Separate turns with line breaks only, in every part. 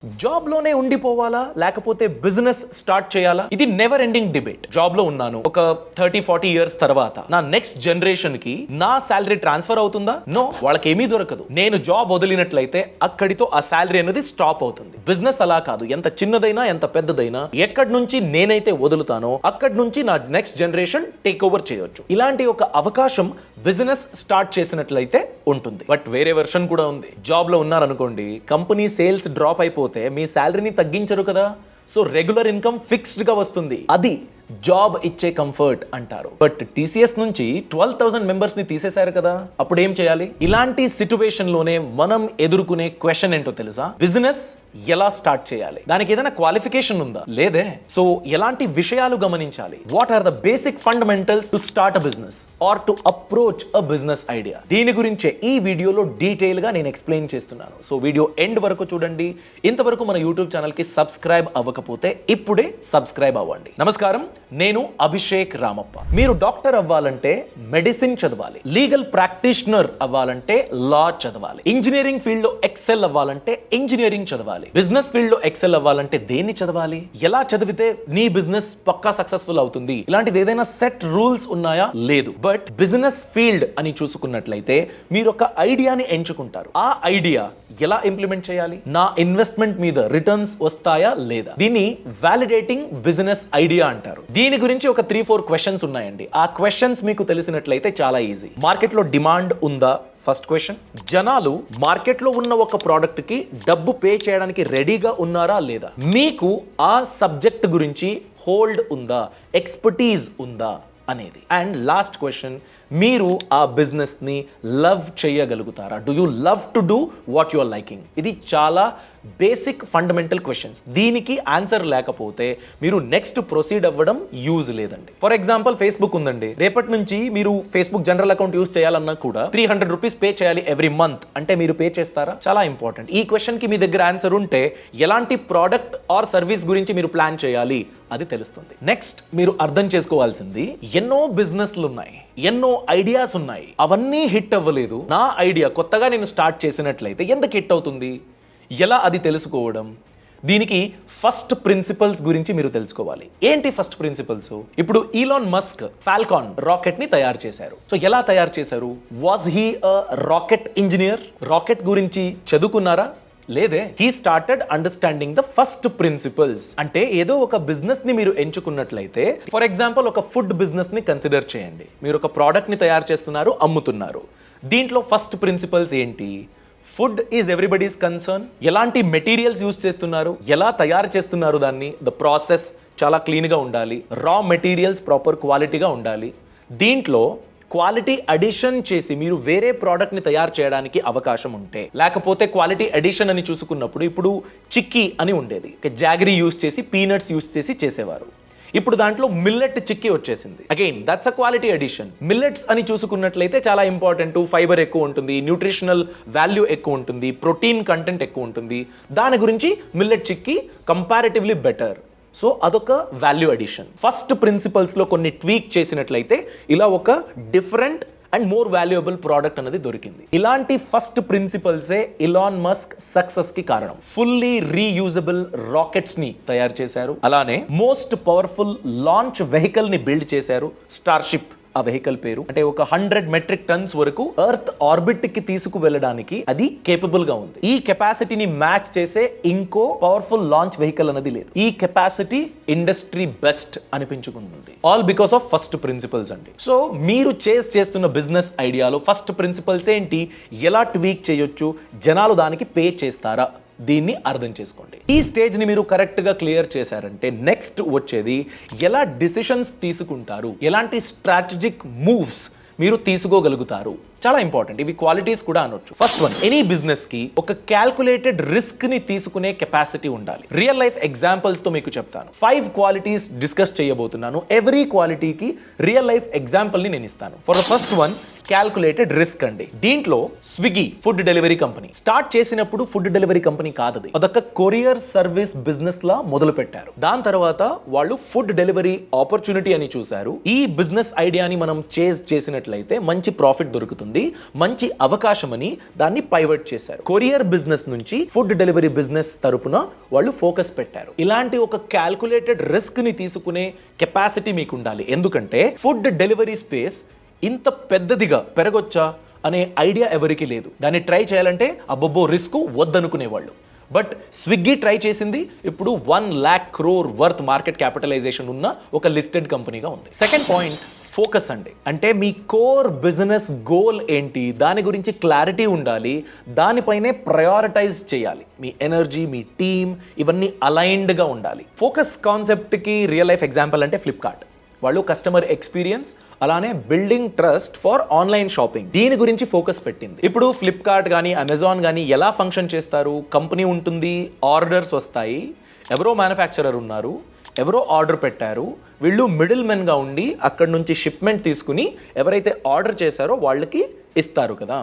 Job లోనే ఉండిపోవాలా లేకపోతే business start చేయాలా? ఇది నెవర్ ఎండింగ్ డిబేట్. జాబ్ లో ఉన్నాను, ఒక 30-40 ఇయర్స్ తర్వాత నా నెక్స్ట్ జనరేషన్ కి నా శాలరీ ట్రాన్స్ఫర్ అవుతుందా? నో, వాళ్ళకి ఏమీ దొరకదు. నేను జాబ్ వదిలినట్లయితే అక్కడితో ఆ శాలరీ అనేది స్టాప్ అవుతుంది. బిజినెస్ అలా కాదు, ఎంత చిన్నదైనా ఎంత పెద్దదైనా ఎక్కడి నుంచి నేనైతే వదులుతానో అక్కడి నుంచి నా నెక్స్ట్ జనరేషన్ టేక్ ఓవర్ చేయొచ్చు. ఇలాంటి ఒక అవకాశం బిజినెస్ స్టార్ట్ చేసినట్లయితే ఉంటుంది. బట్ వేరే వెర్షన్ కూడా ఉంది. జాబ్ లో ఉన్నారనుకోండి, కంపెనీ సేల్స్ డ్రాప్ అయిపోతే మీ శాలరీని తగ్గించరు కదా, సో రెగ్యులర్ ఇన్కమ్ ఫిక్స్డ్ గా వస్తుంది. అది జాబ్ ఇచ్చే కంఫర్ట్ అంటారు. బట్ టీసీఎస్ నుంచి 12,000 మెంబర్స్ ని తీసేశారు కదా, అప్పుడు ఏం చేయాలి? ఇలాంటి సిచ్యువేషన్ లోనే మనం ఎదుర్కొనే క్వశ్చన్ ఏంటో తెలుసా? బిజినెస్ ఎలా స్టార్ట్ చేయాలి? దానికి ఏదైనా క్వాలిఫికేషన్ ఉందా? లేదే. సో ఎలాంటి విషయాలు గమనించాలి? What are the basic fundamentals to start a business or to approach a business idea? దీని గురించే ఈ వీడియోలో డీటెయిల్ గా నేను ఎక్స్ప్లెయిన్ చేస్తున్నాను. సో వీడియో ఎండ్ వరకు చూడండి. ఇంతవరకు మన యూట్యూబ్ ఛానల్ కి సబ్స్క్రైబ్ అవ్వకపోతే ఇప్పుడే సబ్స్క్రైబ్ అవ్వండి. నమస్కారం, నేను అభిషేక్ రామప్ప. మీరు డాక్టర్ అవ్వాలంటే మెడిసిన్ చదవాలి, లీగల్ ప్రాక్టీషనర్ అవ్వాలంటే లా చదవాలి, ఇంజనీరింగ్ ఫీల్డ్ లో ఎక్సెల్ అవ్వాలంటే ఇంజనీరింగ్ చదవాలి, బిజినెస్ ఫీల్డ్ లో ఎక్సెల్ అవ్వాలంటే దేన్ని చదవాలి? ఎలా చదివితే నీ బిజినెస్ పక్కా సక్సెస్ఫుల్ అవుతుంది? ఇలాంటిది ఏదైనా సెట్ రూల్స్ ఉన్నాయా? లేదు. బట్ బిజినెస్ ఫీల్డ్ అని చూసుకున్నట్లయితే మీరు ఒక ఐడియాని ఎంచుకుంటారు. ఆ ఐడియా ఎలా ఇంప్లిమెంట్ చేయాలి? నా ఇన్వెస్ట్మెంట్ మీద రిటర్న్స్ వస్తాయా లేదా? దీన్ని వాలిడేటింగ్ బిజినెస్ ఐడియా అంటారు. దీని గురించి ఒక 3-4 క్వశ్చన్స్ ఉన్నాయండి. ఆ క్వశ్చన్స్ మీకు తెలిసినట్లయితే చాలా ఈజీ. మార్కెట్ లో డిమాండ్ ఉందా? First question. జనాలు మార్కెట్లో ఉన్న ఒక ప్రోడక్ట్ కి డబ్బు పే చేయడానికి రెడీగా ఉన్నారా లేదా? మీకు ఆ సబ్జెక్ట్ గురించి హోల్డ్ ఉందా, ఎక్స్పర్టీజ్ ఉందా అనేది. అండ్ లాస్ట్ క్వశ్చన్, మీరు ఆ బిజినెస్ ని లవ్ చేయగలుగుతారా? Do you love to do what you are liking? ఇది చాలా బేసిక్ ఫండమెంటల్ క్వశ్చన్స్. దీనికి ఆన్సర్ లేకపోతే మీరు నెక్స్ట్ ప్రొసీడ్ అవ్వడం యూజ్ లేదండి. ఫర్ ఎగ్జాంపుల్, ఫేస్బుక్ ఉందండి. రేపటి నుంచి మీరు ఫేస్బుక్ జనరల్ అకౌంట్ యూజ్ చేయాలన్నా కూడా 300 రూపీస్ పే చేయాలి ఎవ్రీ మంత్. అంటే మీరు పే చేస్తారా? చాలా ఇంపార్టెంట్. ఈ క్వశ్చన్ కి మీ దగ్గర ఆన్సర్ ఉంటే ఎలాంటి ప్రోడక్ట్ ఆర్ సర్వీస్ గురించి మీరు ప్లాన్ చేయాలి అది తెలుస్తుంది. నెక్స్ట్ మీరు అర్థం చేసుకోవాల్సింది, ఎన్నో బిజినెస్లు ఉన్నాయి, ఎన్నో ఐడియాస్ ఉన్నాయి, అవన్నీ హిట్ అవ్వలేదు. నా ఐడియా కొత్తగా నేను స్టార్ట్ చేసినట్లయితే ఎందుకు హిట్ అవుతుంది? ఎలా అది తెలుసుకోవడం? దీనికి ఫస్ట్ ప్రిన్సిపల్స్ గురించి మీరు తెలుసుకోవాలి. ఏంటి ఫస్ట్ ప్రిన్సిపల్స్? ఇప్పుడు ఈలాన్ మస్క్ ఫాల్కాన్ రాకెట్ ని తయారు చేశారు. సో ఎలా తయారు చేశారు? Was he a rocket engineer? Rocket గురించి చదువుకున్నారా? లేదే. He started understanding the first principles. అంటే ఏదో ఒక బిజినెస్ ని మీరు ఎంచుకున్నట్లయితే, ఫర్ ఎగ్జాంపుల్ ఒక ఫుడ్ బిజినెస్ ని కన్సిడర్ చేయండి. మీరు ఒక ప్రోడక్ట్ ని తయారు చేస్తున్నారు, అమ్ముతున్నారు. దీంట్లో ఫస్ట్ ప్రిన్సిపల్స్ ఏంటి? Food is everybody's concern. ఎలాంటి మెటీరియల్స్ యూజ్ చేస్తున్నారు, ఎలా తయారు చేస్తున్నారు దాన్ని, ద ప్రాసెస్ చాలా క్లీన్గా ఉండాలి, రా మెటీరియల్స్ ప్రాపర్ క్వాలిటీగా ఉండాలి. దీంట్లో క్వాలిటీ అడిషన్ చేసి మీరు వేరే ప్రోడక్ట్ ని తయారు చేయడానికి అవకాశం ఉంటే, లేకపోతే క్వాలిటీ అడిషన్ అని చూసుకున్నప్పుడు ఇప్పుడు చిక్కీ అని ఉండేది, జాగరీ యూజ్ చేసి పీనట్స్ యూజ్ చేసి చేసేవారు. ఇప్పుడు దాంట్లో మిల్లెట్ చిక్కీ వచ్చేసింది. Again that's a quality addition. Millets అని చూసుకున్నట్లయితే చాలా ఇంపార్టెంట్, ఫైబర్ ఎక్కువ ఉంటుంది, న్యూట్రిషనల్ వాల్యూ ఎక్కువ ఉంటుంది, ప్రోటీన్ కంటెంట్ ఎక్కువ ఉంటుంది. దాని గురించి millet chikki comparatively better. So అదొక వాల్యూ అడిషన్. ఫస్ట్ ప్రిన్సిపల్స్ లో కొన్ని ట్వీక్ చేసినట్లయితే ఇలా ఒక different and more valuable product అనేది దొరికింది. ఇలాంటి ఫస్ట్ ప్రిన్సిపల్సే ఇలాన్ మస్క్ సక్సెస్ కి కారణం. ఫుల్లీ రీయూజబుల్ రాకెట్స్ ని తయారు చేశారు. అలానే మోస్ట్ పవర్ఫుల్ లాంచ్ వెహికల్ ని బిల్డ్ చేశారు, స్టార్షిప్ ఆ వెహికల్ పేరు. అంటే ఒక 100 మెట్రిక్ టన్స్ వరకు ఎర్త్ ఆర్బిట్ కి తీసుకు వెళ్ళడానికి అది కేపబుల్ గా ఉంది. ఈ కెపాసిటీని మ్యాచ్ చేసే ఇంకో పవర్ఫుల్ లాంచ్ వెహికల్ అనేది లేదు. ఈ కెపాసిటీ ఇండస్ట్రీ బెస్ట్ అనిపించుకుంటుంది. All because of first principles అండి. సో మీరు చేస్తున్న బిజినెస్ ఐడియాలో ఫస్ట్ ప్రిన్సిపల్స్ ఏంటి, ఎలా ట్వీక్ చేయొచ్చు, జనాలు దానికి పే చేస్తారా, దీన్ని అర్థం చేసుకోండి. ఈ స్టేజ్ ని మీరు కరెక్ట్ గా క్లియర్ చేశారంటే నెక్స్ట్ వచ్చేది ఎలా డిసిషన్స్ తీసుకుంటారు, ఎలాంటి స్ట్రాటజిక్ మూవ్స్ మీరు తీసుకోగలుగుతారు. చాలా ఇంపార్టెంట్. ఇవి క్వాలిటీస్ కూడా అనొచ్చు. ఫస్ట్ వన్, ఎనీ బిజినెస్ కి ఒక క్యాల్కులేటెడ్ రిస్క్ ని తీసుకునే కెపాసిటీ ఉండాలి. రియల్ లైఫ్ ఎగ్జాంపుల్స్ తో మీకు చెప్తాను. 5 క్వాలిటీస్ డిస్కస్ చేయబోతున్నాను. ఎవ్రీ క్వాలిటీకి రియల్ లైఫ్ ఎగ్జాంపుల్ ని నేను ఇస్తాను. For the first one, calculated risk అండి. దీంట్లో Swiggy food delivery company start చేసినప్పుడు ఫుడ్ డెలివరీ కంపెనీ కాదు, అదొక కొరియర్ సర్వీస్ బిజినెస్ లా మొదలు పెట్టారు. దాని తర్వాత వాళ్ళు ఫుడ్ డెలివరీ ఆపర్చునిటీ అని చూశారు. ఈ బిజినెస్ ఐడియాని మనం చేసినట్లయితే మంచి ప్రాఫిట్ దొరుకుతుంది. ఉంది, మంచి అవకాశం అని దాన్ని పైవట్ చేశారు. కొరియర్ బిజినెస్ నుంచి ఫుడ్ డెలివరీ బిజినెస్ తరపున వాళ్ళు ఫోకస్ పెట్టారు. ఇలాంటి ఒక క్యాల్కులేటెడ్ రిస్క్ ని తీసుకునే కెపాసిటీ మీకు ఉండాలి. ఎందుకంటే ఫుడ్ డెలివరీ స్పేస్ ఇంత పెద్దదిగా పెరగొచ్చా అనే ఐడియా ఎవరికి లేదు. దాన్ని ట్రై చేయాలంటే అబ్బబ్బో రిస్క్ వద్దనుకునేవాళ్ళు. బట్ స్విగ్గీ ట్రై చేసింది, ఇప్పుడు 1 lakh crore worth market capitalization ఉన్న ఒక లిస్టెడ్ కంపెనీగా ఉంది. సెకండ్ పాయింట్ ఫోకస్ అండి. అంటే మీ కోర్ బిజినెస్ గోల్ ఏంటి, దాని గురించి క్లారిటీ ఉండాలి, దానిపైనే ప్రయారిటైజ్ చేయాలి. మీ ఎనర్జీ, మీ టీమ్ ఇవన్నీ అలైన్డ్గా ఉండాలి. ఫోకస్ కాన్సెప్ట్కి రియల్ లైఫ్ ఎగ్జాంపుల్ అంటే ఫ్లిప్కార్ట్. వాళ్ళు కస్టమర్ ఎక్స్పీరియన్స్, అలానే building trust for online shopping, దీని గురించి ఫోకస్ పెట్టింది. ఇప్పుడు ఫ్లిప్కార్ట్ కానీ అమెజాన్ కానీ ఎలా ఫంక్షన్ చేస్తారు? కంపెనీ ఉంటుంది, ఆర్డర్స్ వస్తాయి, ఎవరో మ్యానుఫ్యాక్చరర్ ఉన్నారు, ఎవరో ఆర్డర్ పెట్టారు, వీళ్ళు మిడిల్ మెన్గా ఉండి అక్కడి నుంచి షిప్మెంట్ తీసుకుని ఎవరైతే ఆర్డర్ చేశారో వాళ్ళకి ఇస్తారు కదా.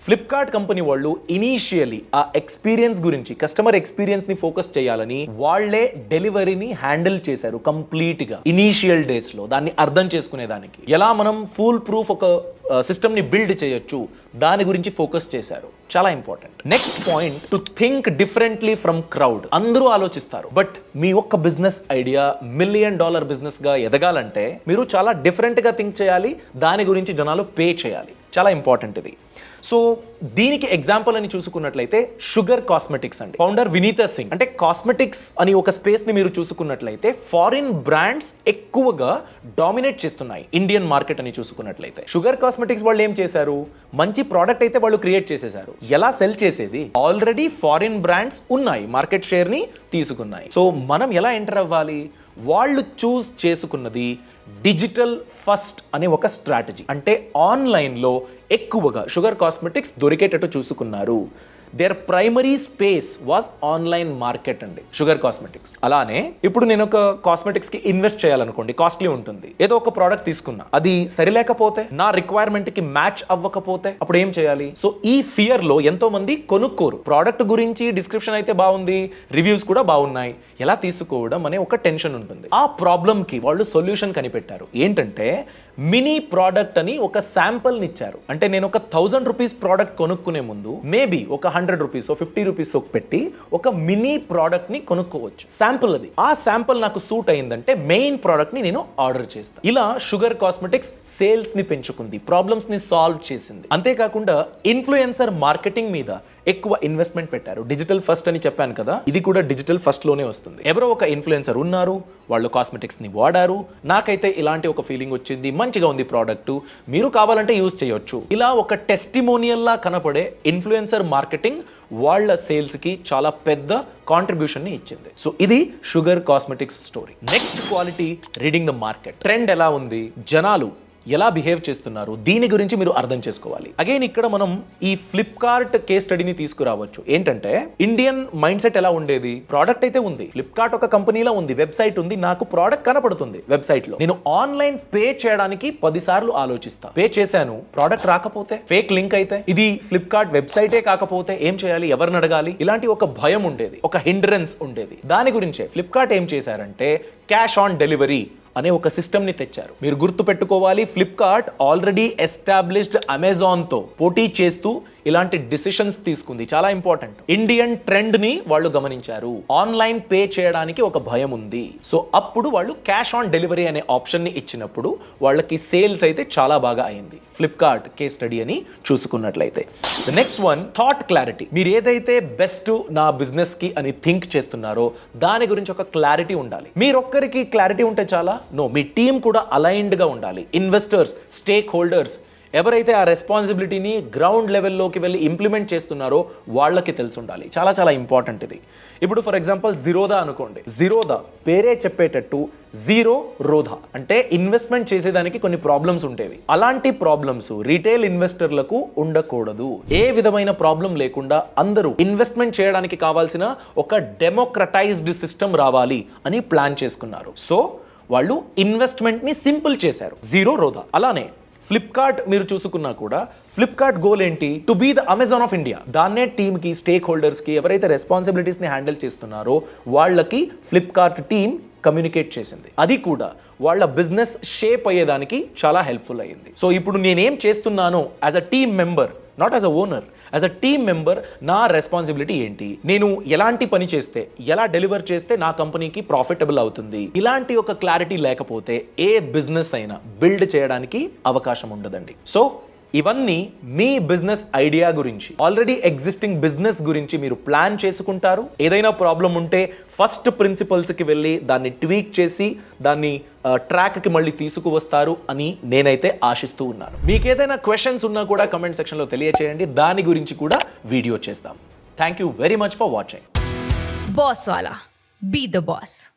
ఫ్లిప్కార్ట్ కంపెనీ వాళ్ళు ఇనీషియలీ ఆ ఎక్స్పీరియన్స్ గురించి, కస్టమర్ ఎక్స్పీరియన్స్ ని ఫోకస్ చేయాలని వాళ్లే డెలివరీని హ్యాండిల్ చేశారు కంప్లీట్గా ఇనీషియల్ డేస్ లో. దాన్ని అర్థం చేసుకునేదానికి ఎలా మనం ఫుల్ ప్రూఫ్ ఒక సిస్టమ్ ని బిల్డ్ చేయొచ్చు, దాని గురించి ఫోకస్ చేశారు. చాలా important. Next point, to think differently from crowd. అందరూ ఆలోచిస్తారు, బట్ మీ ఒక్క బిజినెస్ ఐడియా $1 million బిజినెస్ గా ఎదగాలంటే మీరు చాలా డిఫరెంట్ గా థింక్ చేయాలి, దాని గురించి జనాలు పే చేయాలి. చాలా ఇంపార్టెంట్ ఇది. సో దీనికి ఎగ్జాంపుల్ అని చూసుకున్నట్లయితే షుగర్ కాస్మెటిక్స్ అండి. ఫౌండర్ వినీతా సింగ్. అంటే కాస్మెటిక్స్ అని ఒక స్పేస్ ని మీరు చూసుకున్నట్లయితే ఫారిన్ బ్రాండ్స్ ఎక్కువగా డామినేట్ చేస్తున్నాయి ఇండియన్ మార్కెట్ అని చూసుకున్నట్లయితే. షుగర్ కాస్మెటిక్స్ వాళ్ళు ఏం చేశారు? మంచి ప్రోడక్ట్ అయితే వాళ్ళు క్రియేట్ చేసేసారు. ఎలా సెల్ చేసేది? ఆల్రెడీ ఫారిన్ బ్రాండ్స్ ఉన్నాయి, మార్కెట్ షేర్ ని తీసుకున్నాయి. సో మనం ఎలా ఎంటర్ అవ్వాలి? వాళ్ళు చూస్ చేసుకున్నది డిజిటల్ ఫస్ట్ అనే ఒక స్ట్రాటజీ. అంటే ఆన్లైన్లో ఎక్కువగా షుగర్ కాస్మెటిక్స్ దొరికేటట్టు చూసుకున్నారు. Their primary space was online market అండి షుగర్ కాస్మెటిక్స్. అలానే ఇప్పుడు నేను ఒక కాస్మెటిక్స్ కి ఇన్వెస్ట్ చేయాలనుకోండి, కాస్ట్లీ ఉంటుంది. ఏదో ఒక ప్రోడక్ట్ తీసుకున్నా, అది సరిలేకపోతే, నా రిక్వైర్మెంట్ కి మ్యాచ్ అవ్వకపోతే అప్పుడు ఏం చేయాలి? సో ఈ ఫియర్ లో ఎంతో మంది కొనుక్కోరు. ప్రోడక్ట్ గురించి డిస్క్రిప్షన్ అయితే బాగుంది, రివ్యూస్ కూడా బాగున్నాయి, ఎలా తీసుకోవడం అనే ఒక టెన్షన్ ఉంటుంది. ఆ ప్రాబ్లమ్ కి వాళ్ళు సొల్యూషన్ కనిపెట్టారు. ఏంటంటే మినీ ప్రోడక్ట్ అని ఒక శాంపుల్ ఇచ్చారు. అంటే నేను ఒక 1000 రూపీస్ ప్రోడక్ట్ కొనుక్కునే ముందు మేబీ ఒక 100 రూపీస్ 50 రూపీస్ పెట్టి ఒక మినీ ప్రోడక్ట్ ని కొనుక్కోవచ్చు. శాంపుల్ అది. ఆ శాంపుల్ నాకు సూట్ అయిందంటే మెయిన్ ప్రోడక్ట్ ని నేను ఆర్డర్ చేస్తాను. ఇలా షుగర్ కాస్మెటిక్స్ సేల్స్ ని పెంచుకుంది, ప్రాబ్లమ్స్ ని సాల్వ్ చేసింది. అంతేకాకుండా ఇన్ఫ్లుయెన్సర్ మార్కెటింగ్ మీద ఎక్కువ ఇన్వెస్ట్మెంట్ పెట్టారు. డిజిటల్ ఫస్ట్ అని చెప్పాను కదా, ఇది కూడా డిజిటల్ ఫస్ట్ లోనే వస్తుంది. ఎవరో ఒక ఇన్ఫ్లుయెన్సర్ ఉన్నారు, వాళ్ళు కాస్మెటిక్స్ ని వాడారు, నాకైతే ఇలాంటి ఒక ఫీలింగ్ వచ్చింది, మంచిగా ఉంది ప్రోడక్ట్, మీరు కావాలంటే యూజ్ చేయొచ్చు. ఇలా ఒక టెస్టిమోనియల్ లా కనపడే ఇన్ఫ్లుయెన్సర్ మార్కెటింగ్ వాళ్ళ సేల్స్ కి చాలా పెద్ద కాంట్రిబ్యూషన్ ని ఇచ్చింది. సో ఇది sugar cosmetics story. Next quality, reading the market. Trend ఎలా ఉంది, జనాలు ఎలా బిహేవ్ చేస్తున్నారు, దీని గురించి మీరు అర్థం చేసుకోవాలి. అగైన్ ఇక్కడ మనం ఈ ఫ్లిప్కార్ట్ కేస్ స్టడీని తీసుకురావచ్చు. ఏంటంటే ఇండియన్ మైండ్ సెట్ ఎలా ఉండేది? ప్రోడక్ట్ అయితే ఉంది, ఫ్లిప్కార్ట్ ఒక కంపెనీలో ఉంది, వెబ్సైట్ ఉంది, నాకు ప్రోడక్ట్ కనపడుతుంది వెబ్సైట్ లో, నేను ఆన్లైన్ పే చేయడానికి 10 సార్లు ఆలోచిస్తా. పే చేశాను, ప్రోడక్ట్ రాకపోతే, ఫేక్ లింక్ అయితే, ఇది ఫ్లిప్కార్ట్ వెబ్సైటే కాకపోతే ఏం చేయాలి, ఎవరిని అడగాలి, ఇలాంటి ఒక భయం ఉండేది, ఒక హిండ్రెన్స్ ఉండేది. దాని గురించే ఫ్లిప్కార్ట్ ఏం చేశారంటే క్యాష్ ఆన్ డెలివరీ అనే ఒక సిస్టమ్ ని తెచ్చారు. మీరు గుర్తు పెట్టుకోవాలి, ఫ్లిప్కార్ట్ ఆల్రెడీ ఎస్టాబ్లిష్డ్ అమెజాన్ తో పోటీ చేస్తూ ఇలాంటి డిసిషన్స్ తీసుకుంది. చాలా ఇంపార్టెంట్. ఇండియన్ ట్రెండ్ ని వాళ్ళు గమనించారు. ఆన్లైన్ పే చేయడానికి ఒక భయం ఉంది. సో అప్పుడు వాళ్ళు క్యాష్ ఆన్ డెలివరీ అనే ఆప్షన్ ని ఇచ్చినప్పుడు వాళ్ళకి సేల్స్ అయితే చాలా బాగా అయింది. ఫ్లిప్కార్ట్ కేస్ స్టడీ అని చూసుకున్నట్లయితే. Next one, thought clarity. మీరు ఏదైతే బెస్ట్ నా బిజినెస్ కి అని థింక్ చేస్తున్నారో దాని గురించి ఒక క్లారిటీ ఉండాలి. మీరొక్కరికి క్లారిటీ ఉంటే చాలా? నో, మీ టీం కూడా అలైన్డ్ గా ఉండాలి. ఇన్వెస్టర్స్, స్టేక్ హోల్డర్స్, ఎవరైతే ఆ రెస్పాన్సిబిలిటీని గ్రౌండ్ లెవెల్లోకి వెళ్ళి ఇంప్లిమెంట్ చేస్తున్నారో వాళ్ళకి తెలిసి ఉండాలి. చాలా చాలా ఇంపార్టెంట్ ఇది. ఇప్పుడు ఫర్ ఎగ్జాంపుల్ జిరోదా అనుకోండి. జిరోదా పేరే చెప్పేటట్టు జీరో రోధా, అంటే ఇన్వెస్ట్మెంట్ చేసేదానికి కొన్ని ప్రాబ్లమ్స్ ఉండేవి. అలాంటి ప్రాబ్లమ్స్ రీటైల్ ఇన్వెస్టర్లకు ఉండకూడదు. ఏ విధమైన ప్రాబ్లం లేకుండా అందరూ ఇన్వెస్ట్మెంట్ చేయడానికి కావాల్సిన ఒక డెమోక్రటైజ్డ్ సిస్టమ్ రావాలి అని ప్లాన్ చేసుకున్నారు. సో వాళ్ళు ఇన్వెస్ట్మెంట్ ని సింపుల్ చేశారు, జీరో రోధా. అలానే ఫ్లిప్కార్ట్ మీరు చూసుకున్నా కూడా ఫ్లిప్కార్ట్ గోల్ ఏంటి? To be the Amazon of India. దాన్నే టీమ్ కి, స్టేక్ హోల్డర్స్ కి, ఎవరైతే రెస్పాన్సిబిలిటీస్ ని హ్యాండిల్ చేస్తున్నారో వాళ్ళకి ఫ్లిప్కార్ట్ టీమ్ కమ్యూనికేట్ చేసింది. అది కూడా వాళ్ళ బిజినెస్ షేప్ అయ్యేదానికి చాలా హెల్ప్ఫుల్ అయ్యింది. సో ఇప్పుడు నేనేం చేస్తున్నానో as a team member, not as a owner, as a team member నా రెస్పాన్సిబిలిటీ ఏంటి, నేను ఎలాంటి పని చేస్తే, ఎలా డెలివర్ చేస్తే నా కంపెనీకి ప్రాఫిటబుల్ అవుతుంది, ఇలాంటి ఒక క్లారిటీ లేకపోతే ఏ బిజినెస్ అయినా బిల్డ్ చేయడానికి అవకాశం ఉండదండి. సో ఇవన్నీ మీ బిజినెస్ ఐడియా గురించి, ఆల్రెడీ ఎగ్జిస్టింగ్ బిజినెస్ గురించి మీరు ప్లాన్ చేసుకుంటారు. ఏదైనా ప్రాబ్లం ఉంటే ఫస్ట్ ప్రిన్సిపల్స్కి వెళ్ళి దాన్ని ట్వీక్ చేసి దాన్ని ట్రాక్కి మళ్ళీ తీసుకువస్తారు అని నేనైతే ఆశిస్తూ ఉన్నాను. మీకు ఏదైనా క్వశ్చన్స్ ఉన్నా కూడా కమెంట్ సెక్షన్లో తెలియచేయండి, దాని గురించి కూడా వీడియో చేస్తాం. Thank you very much for watching.
Boss Wala. Be the boss.